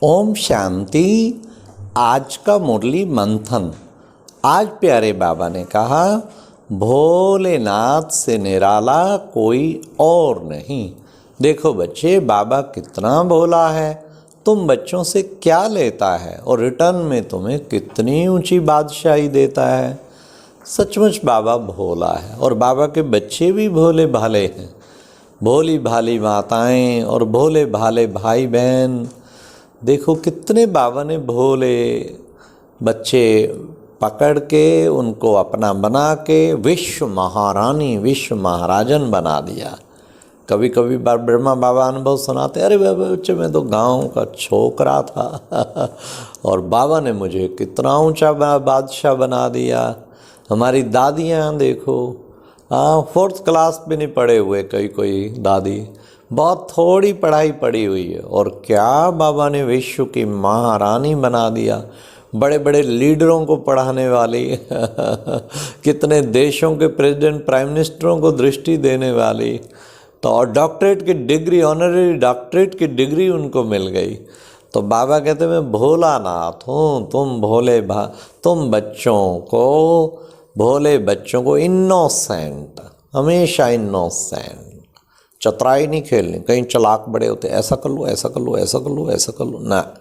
ओम शांति। आज का मुरली मंथन। आज प्यारे बाबा ने कहा, भोलेनाथ से निराला कोई और नहीं। देखो बच्चे, बाबा कितना भोला है। तुम बच्चों से क्या लेता है और रिटर्न में तुम्हें कितनी ऊंची बादशाही देता है। सचमुच बाबा भोला है और बाबा के बच्चे भी भोले भाले हैं। भोली भाली माताएं और भोले भाले भाई बहन। देखो कितने बाबा ने भोले बच्चे पकड़ के उनको अपना बना के विश्व महारानी विश्व महाराजन बना दिया। कभी कभी ब्रह्मा बाबा अनुभव सुनाते, अरे बाबा बच्चे मैं तो गांव का छोकरा था और बाबा ने मुझे कितना ऊंचा बादशाह बना दिया। हमारी दादियाँ देखो, फोर्थ क्लास भी नहीं पढ़े हुए कोई दादी, बहुत थोड़ी पढ़ाई पढ़ी हुई है और क्या बाबा ने विश्व की महारानी बना दिया। बड़े बड़े लीडरों को पढ़ाने वाली कितने देशों के प्रेसिडेंट प्राइम मिनिस्टरों को दृष्टि देने वाली। तो और डॉक्टरेट की डिग्री, ऑनररी डॉक्टरेट की डिग्री उनको मिल गई। तो बाबा कहते मैं भोलानाथ हूँ, तुम भोले बच्चों को इनोसेंट, हमेशा इनोसेंट, चतुराई नहीं खेलनी। कहीं चालाक बड़े होते, ऐसा कर लो ऐसा कर लो ऐसा कर लो ऐसा कर लो, ना,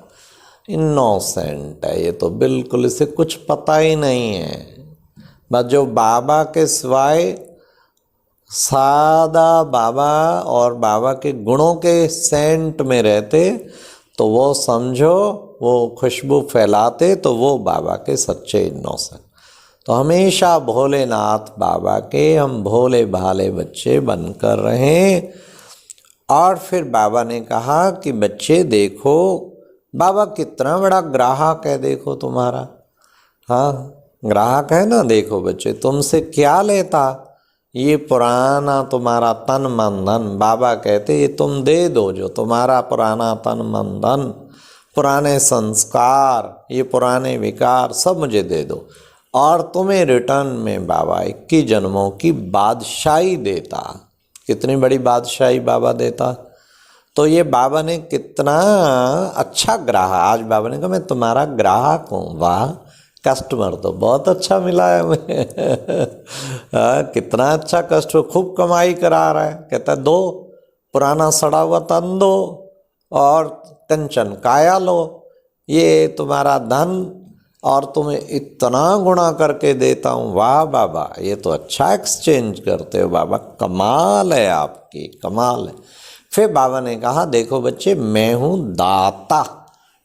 इनोसेंट है ये तो बिल्कुल, इसे कुछ पता ही नहीं है। बस जो बाबा के सिवाय सादा बाबा और बाबा के गुणों के सेंट में रहते तो वो समझो, वो खुशबू फैलाते तो वो बाबा के सच्चे इनोसेंट। तो हमेशा भोलेनाथ बाबा के हम भोले भाले बच्चे बनकर रहें। और फिर बाबा ने कहा कि बच्चे देखो, बाबा कितना बड़ा ग्राहक है, देखो तुम्हारा, हाँ ग्राहक है ना। देखो बच्चे, तुमसे क्या लेता, ये पुराना तुम्हारा तन मन धन। बाबा कहते ये तुम दे दो, जो तुम्हारा पुराना तन मन धन, पुराने संस्कार, ये पुराने विकार सब मुझे दे दो और तुम्हें रिटर्न में बाबा 21 जन्मों की बादशाही देता। कितनी बड़ी बादशाही बाबा देता। तो ये बाबा ने कितना अच्छा ग्राहक, आज बाबा ने कहा मैं तुम्हारा ग्राहक हूँ। वाह, कस्टमर तो बहुत अच्छा मिला है हमें कितना अच्छा कस्टमर, खूब कमाई करा रहा है। कहता दो, पुराना सड़ा हुआ तन दो और कंचन काया लो, ये तुम्हारा धन और तुम्हें इतना गुणा करके देता हूँ। वाह बाबा, ये तो अच्छा एक्सचेंज करते हो बाबा, कमाल है आपकी, कमाल है। फिर बाबा ने कहा देखो बच्चे, मैं हूँ दाता,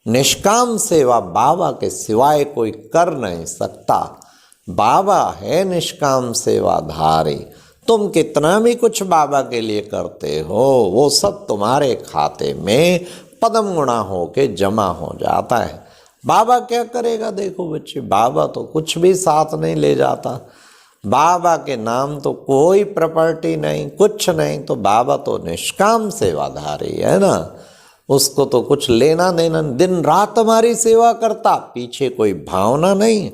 निष्काम सेवा बाबा के सिवाय कोई कर नहीं सकता। बाबा है निष्काम सेवाधारी। तुम कितना भी कुछ बाबा के लिए करते हो, वो सब तुम्हारे खाते में पदम गुणा होके जमा हो जाता है। बाबा क्या करेगा, देखो बच्चे, बाबा तो कुछ भी साथ नहीं ले जाता। बाबा के नाम तो कोई प्रॉपर्टी नहीं, कुछ नहीं। तो बाबा तो निष्काम सेवाधारी है ना, उसको तो कुछ लेना देना, दिन रात हमारी सेवा करता, पीछे कोई भावना नहीं।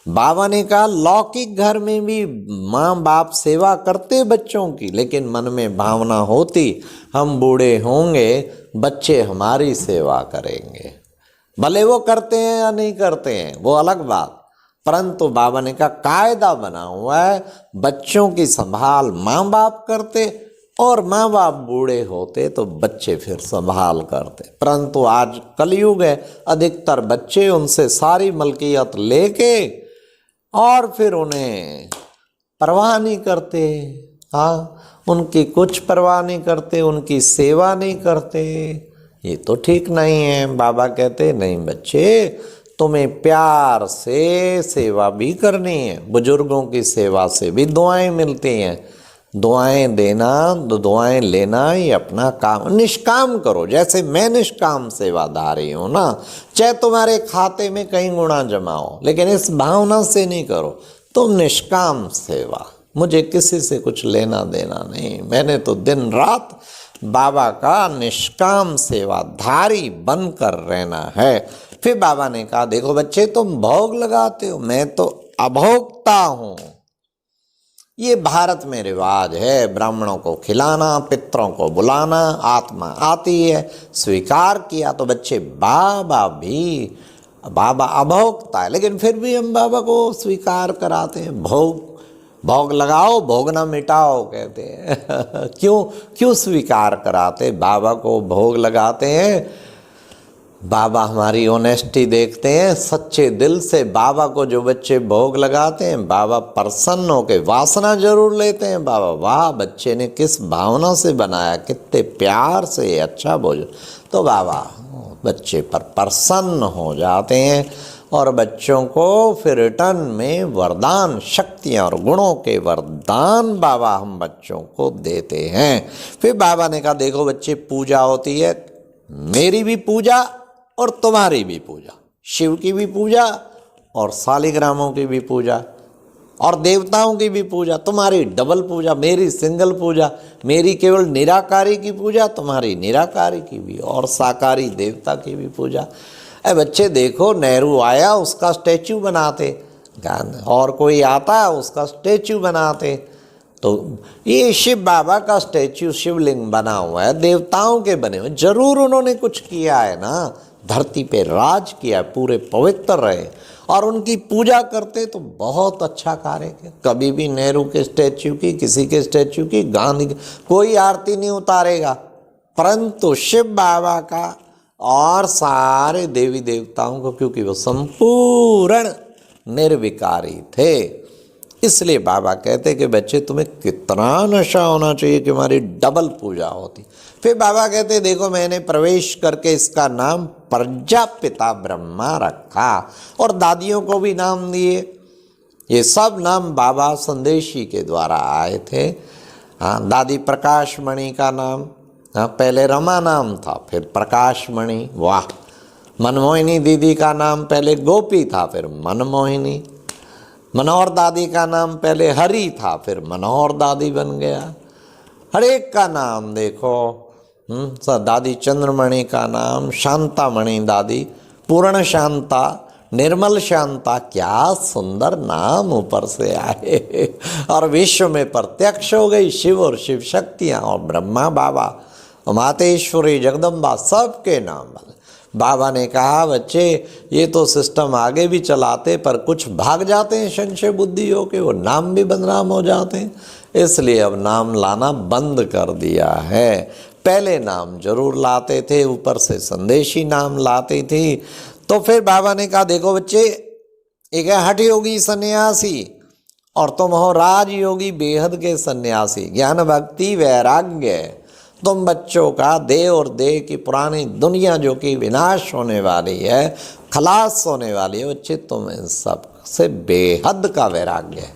बाबा ने कहा लौकिक घर में भी माँ बाप सेवा करते बच्चों की, लेकिन मन में भावना होती हम बूढ़े होंगे, बच्चे हमारी सेवा करेंगे। भले वो करते हैं या नहीं करते हैं वो अलग बात, परंतु बाबा ने कहा कायदा बना हुआ है, बच्चों की संभाल माँ बाप करते और माँ बाप बूढ़े होते तो बच्चे फिर संभाल करते। परंतु आज कलयुग है, अधिकतर बच्चे उनसे सारी मलकियत लेके और फिर उन्हें परवाह नहीं करते। हाँ, उनकी कुछ परवाह नहीं करते, उनकी सेवा नहीं करते। ये तो ठीक नहीं है। बाबा कहते नहीं बच्चे, तुम्हें प्यार से सेवा भी करनी है। बुजुर्गों की सेवा से भी दुआएं मिलती हैं। दुआएं देना, दुआएं लेना, ये अपना काम निष्काम करो। जैसे मैं निष्काम सेवाधारी हूँ ना, चाहे तुम्हारे खाते में कहीं गुणा जमा हो, लेकिन इस भावना से नहीं करो। तुम निष्काम सेवा, मुझे किसी से कुछ लेना देना नहीं। मैंने तो दिन रात बाबा का निष्काम सेवाधारी बनकर रहना है। फिर बाबा ने कहा देखो बच्चे, तुम भोग लगाते हो, मैं तो अभोक्ता हूँ। ये भारत में रिवाज है, ब्राह्मणों को खिलाना, पितरों को बुलाना, आत्मा आती है, स्वीकार किया तो बच्चे बाबा अभोक्ता है, लेकिन फिर भी हम बाबा को स्वीकार कराते हैं। भोग लगाओ, भोग ना मिटाओ कहते हैं। क्यों स्वीकार कराते? बाबा को भोग लगाते हैं, बाबा हमारी ऑनेस्टी देखते हैं, सच्चे दिल से बाबा को जो बच्चे भोग लगाते हैं, बाबा प्रसन्न होकर वासना जरूर लेते हैं। बाबा वाह, बच्चे ने किस भावना से बनाया, कितने प्यार से, अच्छा भोजन, तो बाबा बच्चे पर प्रसन्न हो जाते हैं और बच्चों को फिर रिटर्न में वरदान, शक्तियाँ और गुणों के वरदान बाबा हम बच्चों को देते हैं। फिर बाबा ने कहा देखो बच्चे, पूजा होती है, मेरी भी पूजा और तुम्हारी भी पूजा, शिव की भी पूजा और शालिग्रामों की भी पूजा और देवताओं की भी पूजा, तुम्हारी डबल पूजा, मेरी सिंगल पूजा, मेरी केवल निराकारी की पूजा, तुम्हारी निराकारी की भी, और साकारी देवता की भी पूजा। अरे बच्चे देखो, नेहरू आया उसका स्टैचू बनाते, और कोई आता उसका स्टैचू बनाते, तो ये शिव बाबा का स्टैचू, शिवलिंग बना हुआ है, देवताओं के बने हुए, जरूर उन्होंने कुछ किया है ना, धरती पे राज किया, पूरे पवित्र रहे और उनकी पूजा करते तो बहुत अच्छा कार्य किया। कभी भी नेहरू के स्टैचू की, किसी के स्टैचू की, गांधी की कोई आरती नहीं उतारेगा, परंतु शिव बाबा का और सारे देवी देवताओं को, क्योंकि वो संपूर्ण निर्विकारी थे, इसलिए बाबा कहते कि बच्चे तुम्हें कितना नशा होना चाहिए कि हमारी डबल पूजा होती। फिर बाबा कहते देखो, मैंने प्रवेश करके इसका नाम प्रजापिता ब्रह्मा रखा और दादियों को भी नाम दिए। ये सब नाम बाबा संदेशी के द्वारा आए थे। हाँ, दादी प्रकाशमणि का नाम, हाँ पहले रमा नाम था, फिर प्रकाशमणि, वाह। मनमोहिनी दीदी का नाम पहले गोपी था, फिर मनमोहिनी। मनोहर दादी का नाम पहले हरि था, फिर मनोहर दादी बन गया। हर एक का नाम देखो, दादी चंद्रमणि का नाम शांतामणि दादी, पूर्ण शांता, निर्मल शांता, क्या सुंदर नाम ऊपर से आए और विश्व में प्रत्यक्ष हो गई शिव और शिव शक्तियाँ और ब्रह्मा बाबा और मातेश्वरी जगदम्बा, सबके नाम वाले। बाबा ने कहा बच्चे ये तो सिस्टम आगे भी चलाते पर कुछ भाग जाते हैं संशय बुद्धि हो के, वो नाम भी बदनाम हो जाते हैं, इसलिए अब नाम लाना बंद कर दिया है। पहले नाम जरूर लाते थे, ऊपर से संदेशी नाम लाती थी। तो फिर बाबा ने कहा देखो बच्चे, एक है हठ योगी सन्यासी और तुम हो राजयोगी बेहद के सन्यासी, ज्ञान भक्ति वैराग्य। तुम बच्चों का देह और देह की पुरानी दुनिया जो कि विनाश होने वाली है, खलास होने वाली है, बच्चे तुम इन सब से बेहद का वैराग्य है।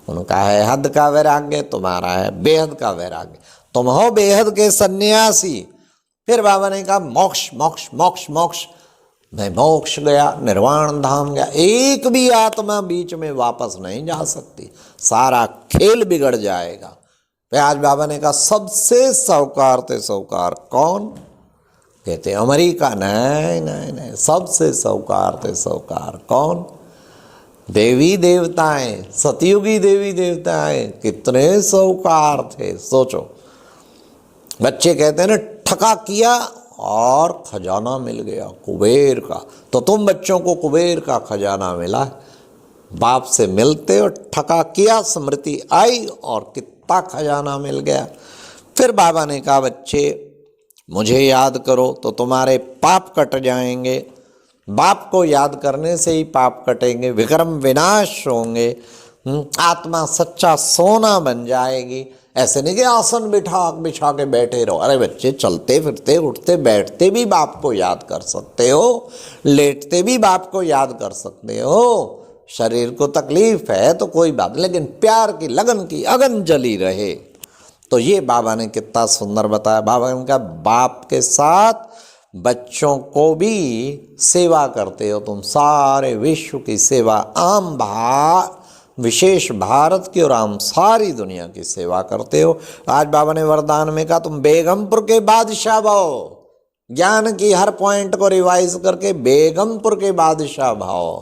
उनका है हद का वैराग्य, तुम्हारा है बेहद का वैराग्य, तुम हो बेहद के सन्यासी। फिर बाबा ने कहा मोक्ष मोक्ष मोक्ष मोक्ष, मैं मोक्ष गया, निर्वाण धाम गया, एक भी आत्मा बीच में वापस नहीं जा सकती, सारा खेल बिगड़ जाएगा। फिर आज बाबा ने कहा सबसे साहूकार थे साहूकार कौन? कहते अमेरिका। नहीं नहीं नहीं, सबसे साहूकार थे साहूकार कौन? देवी देवताएं, सतयुगी देवी देवताएं, कितने साहूकार थे सोचो। बच्चे कहते हैं ना ठका किया और खजाना मिल गया कुबेर का, तो तुम बच्चों को कुबेर का खजाना मिला। बाप से मिलते और ठका किया, स्मृति आई और कितना खजाना मिल गया। फिर बाबा ने कहा बच्चे मुझे याद करो तो तुम्हारे पाप कट जाएंगे, बाप को याद करने से ही पाप कटेंगे, विक्रम विनाश होंगे, आत्मा सच्चा सोना बन जाएगी। ऐसे नहीं कि आसन बिछा के बैठे रहो। अरे बच्चे चलते फिरते उठते बैठते भी बाप को याद कर सकते हो, लेटते भी बाप को याद कर सकते हो। शरीर को तकलीफ है तो कोई बात, लेकिन प्यार की लगन की अगन जली रहे। तो ये बाबा ने कितना सुंदर बताया। बाबा ने कहा बाप के साथ बच्चों को भी सेवा करते हो तुम, सारे विश्व की सेवा, आम विशेष भारत की और आम सारी दुनिया की सेवा करते हो। आज बाबा ने वरदान में कहा तुम बेगमपुर के बादशाह भाओ, ज्ञान की हर पॉइंट को रिवाइज करके बेगमपुर के बादशाह भाओ।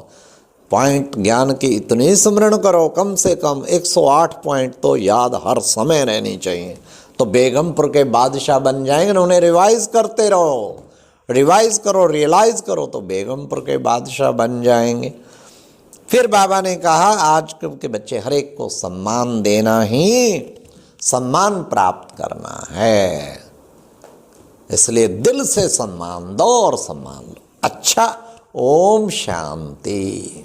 पॉइंट ज्ञान की इतनी स्मरण करो, कम से कम 108 पॉइंट तो याद हर समय रहनी चाहिए, तो बेगमपुर के बादशाह बन जाएंगे ना। उन्हें रिवाइज करते रहो, रिवाइज करो, रियलाइज करो, तो बेगमपुर के बादशाह बन जाएंगे। फिर बाबा ने कहा आजकल के बच्चे हर एक को सम्मान देना ही सम्मान प्राप्त करना है, इसलिए दिल से सम्मान दो और सम्मान लो। अच्छा, ओम शांति।